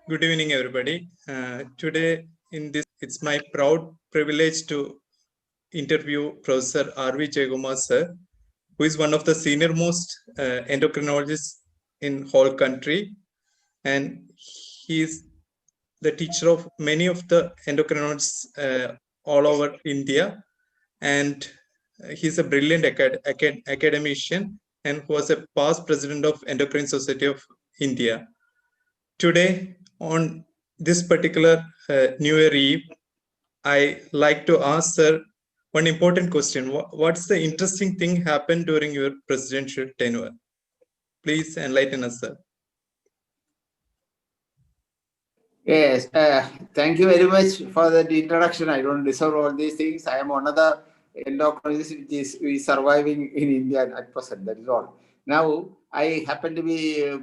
Good evening, everybody. Today, it's my proud privilege to interview Professor R V Jayakumar, sir, who is one of the senior most endocrinologists in whole country, and he is the teacher of many of the endocrinologists all over India, and he's a brilliant academician and was a past president of Endocrine Society of India. Today, on this particular New Year Eve, I like to ask sir one important question. What's the interesting thing happened during your presidential tenure? Please enlighten us, sir. Yes, thank you very much for that introduction. I don't deserve all these things. I am one of the endocrinologists which is surviving in India at present. That is all. Now, I happen to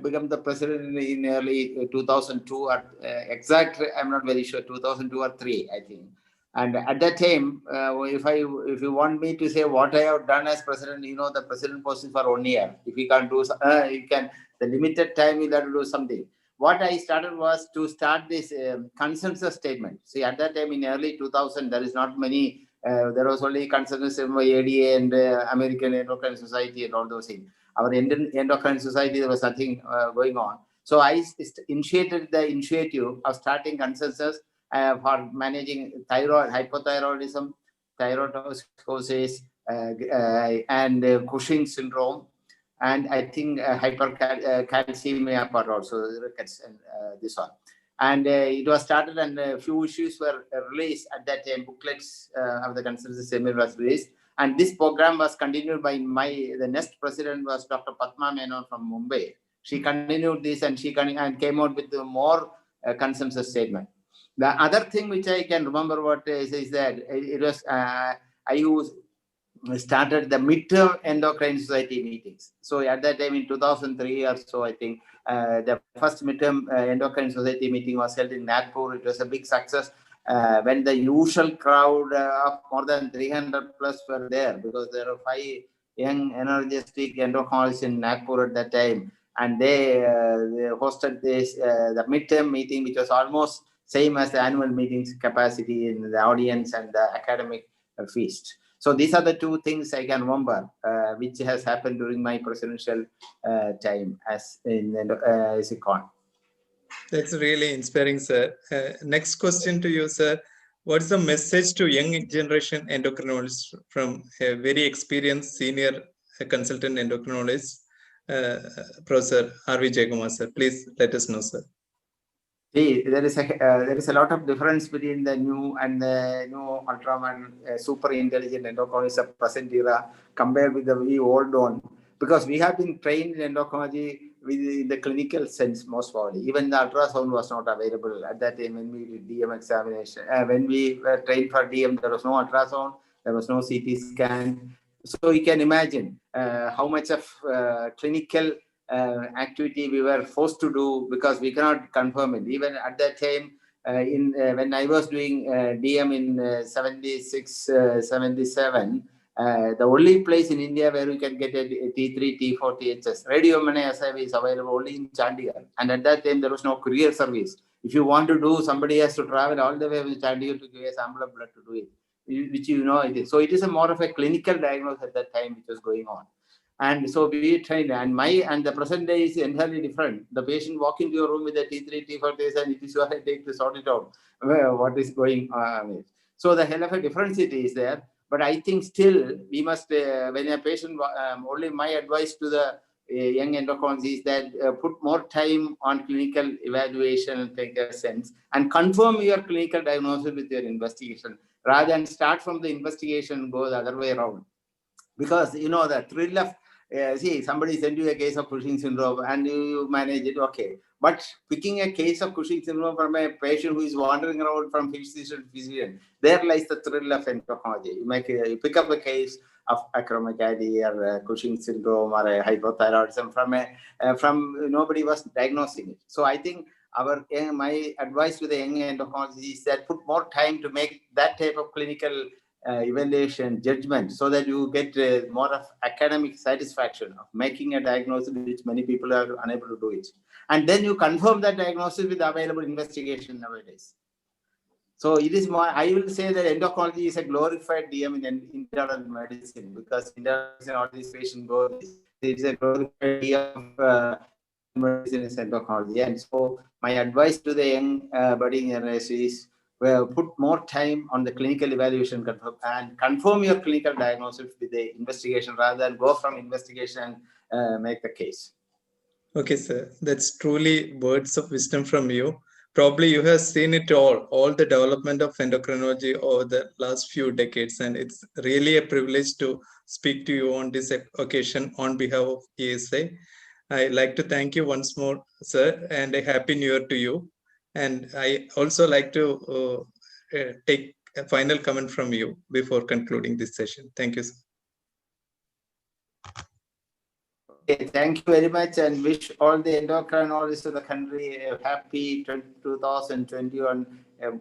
become the president in early 2002 or exact. I'm not very sure. 2002 or 3, I think. And at that time, if you want me to say what I have done as president, you know, the president post is for 1 year. If you can't do, you can. The limited time you have to do something. What I started was to start this consensus statement. See, at that time in early 2000, there is not many. There was only consensus by ADA and American Endocrine Society and all those things. Our Indian Endocrine Society, there was nothing going on. So I initiated the initiative of starting consensus for managing thyroid, hypothyroidism, thyroidosis, and Cushing syndrome. And I think hypercalcemia part also, this one. And it was started, and a few issues were released at that time. Booklets of the consensus seminar was released. And this program was continued by the next president was Dr. Padma Menon from Mumbai. She continued this, and she came out with more consensus statement. The other thing which I can remember what is that it was, I started the midterm endocrine society meetings. So at that time in 2003 or so, I think the first midterm endocrine society meeting was held in Nagpur. It was a big success when the usual crowd of more than 300 plus were there, because there are 5 young energetic endocrinologists in Nagpur at that time. And they hosted this the midterm meeting, which was almost same as the annual meetings capacity in the audience and the academic feast. So these are the two things I can remember, which has happened during my presidential time as in SICON. That's really inspiring, sir. Next question to you, sir. What's the message to young generation endocrinologists from a very experienced senior consultant endocrinologist, Professor R V Jayakumar, sir? Please let us know, sir. See, there is a lot of difference between the new and the new ultraman super intelligent endocrinologists of present era compared with the very old one, because we have been trained in endocrinology in the clinical sense most probably. Even the ultrasound was not available at that time when we did DM examination. When we were trained for DM, there was no ultrasound, there was no CT scan. So you can imagine how much of clinical activity we were forced to do, because we cannot confirm it. Even at that time, when I was doing DM in 76, 77, the only place in India where we can get a T3, T4, THS, radio-MNA-SIV is available only in Chandigarh. And at that time, there was no courier service. If you want to do, somebody has to travel all the way to Chandigarh to give a sample of blood to do it, which you know it is. So it is a more of a clinical diagnosis at that time which was going on. And so we trained, and the present day is entirely different. The patient walk into your room with a T3, T4 test, and it is your headache to sort it out. What is going on? So the hell of a difference it is there. But I think still we must, when a patient, only my advice to the young endocrinologists is that put more time on clinical evaluation and clinical sense, and confirm your clinical diagnosis with your investigation, rather than start from the investigation and go the other way around. Because, you know, the thrill of, see, somebody sent you a case of Cushing syndrome and you manage it, okay. But picking a case of Cushing syndrome from a patient who is wandering around from physician to physician, there lies the thrill of endocrinology. You pick up a case of acromegaly or Cushing syndrome or a hypothyroidism from nobody was diagnosing it. So I think my advice to the young endocrinologists is that put more time to make that type of clinical evaluation, judgment, so that you get more of academic satisfaction of making a diagnosis which many people are unable to do it. And then you confirm that diagnosis with available investigation nowadays. So it is more, I will say that endocrinology is a glorified DM in internal medicine, because internal medicine, all these patients go this. It is a glorified DM of medicine is endocrinology. And so my advice to the young budding generation is, put more time on the clinical evaluation and confirm your clinical diagnosis with the investigation rather than go from investigation and make the case. Okay, sir. That's truly words of wisdom from you. Probably you have seen it all the development of endocrinology over the last few decades, and it's really a privilege to speak to you on this occasion on behalf of ESI. I'd like to thank you once more, sir, and a happy new year to you. And I also like to take a final comment from you before concluding this session. Thank you, sir. Okay, thank you very much, and wish all the endocrinologists of the country a happy 2021,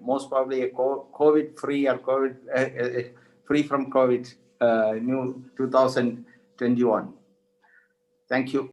most probably a COVID-free or COVID free from COVID new 2021. Thank you.